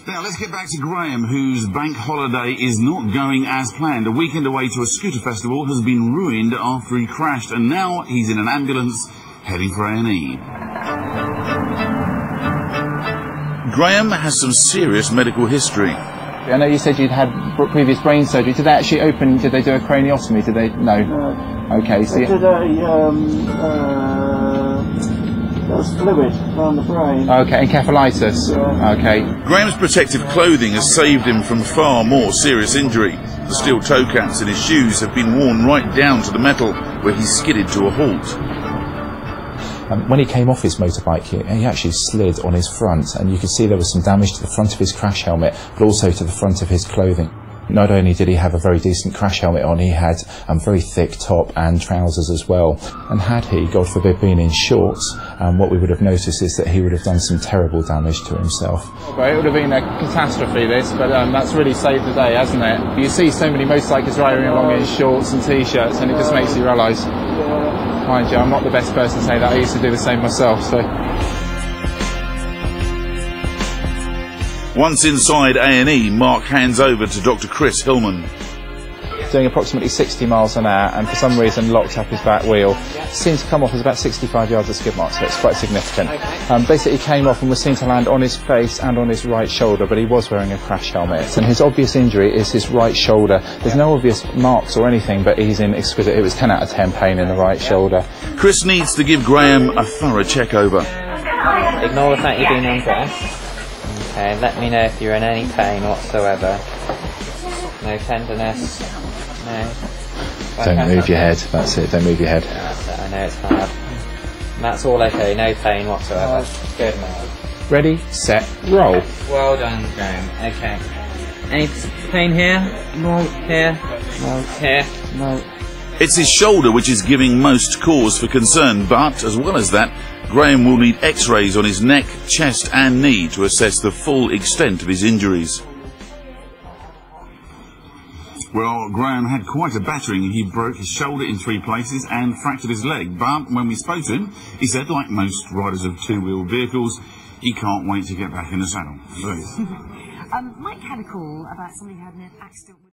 Now, let's get back to Graham, whose bank holiday is not going as planned. A weekend away to a scooter festival has been ruined after he crashed, and now he's in an ambulance heading for A&E. Graham has some serious medical history. I know you said you'd had previous brain surgery. Did they actually open, did they do a craniotomy? Did they? No. Okay, so... They did there was fluid around the brain. Okay, encephalitis. Yeah. Okay. Graham's protective clothing has saved him from far more serious injury. The steel toe caps in his shoes have been worn right down to the metal, where he skidded to a halt. When he came off his motorbike, he actually slid on his front, and you could see there was some damage to the front of his crash helmet, but also to the front of his clothing. Not only did he have a very decent crash helmet on, he had a very thick top and trousers as well. And had he, God forbid, been in shorts, what we would have noticed is that he would have done some terrible damage to himself. Well, it would have been a catastrophe, this, but that's really saved the day, hasn't it? You see so many motorcyclists riding along in shorts and T-shirts, and it just makes you realise, mind you, I'm not the best person to say that. I used to do the same myself, so... Once inside A&E, Mark hands over to Dr. Chris Hillman. Doing approximately 60 miles an hour, and for some reason locked up his back wheel. Seems to come off as about 65 yards of skid marks, so it's quite significant. Basically he came off and was seen to land on his face and on his right shoulder, but he was wearing a crash helmet. And his obvious injury is his right shoulder. There's no obvious marks or anything, but he's in exquisite, it was 10 out of 10 pain in the right shoulder. Chris needs to give Graham a thorough check over. Ignore the fact you've been undressed. Okay, let me know if you're in any pain whatsoever. No tenderness. No. Don't move your head, that's it, don't move your head. Yeah, that's it, I know it's hard. And that's all okay, no pain whatsoever. Good man. Ready, set, roll. Well done, Graham. Okay. Any pain here? No. Here? No. Here? No. It's his shoulder which is giving most cause for concern, but as well as that, Graham will need x-rays on his neck, chest and knee to assess the full extent of his injuries. Well, Graham had quite a battering. He broke his shoulder in 3 places and fractured his leg. But when we spoke to him, he said, like most riders of two-wheeled vehicles, he can't wait to get back in the saddle. Mike had a call about somebody who had an accident with...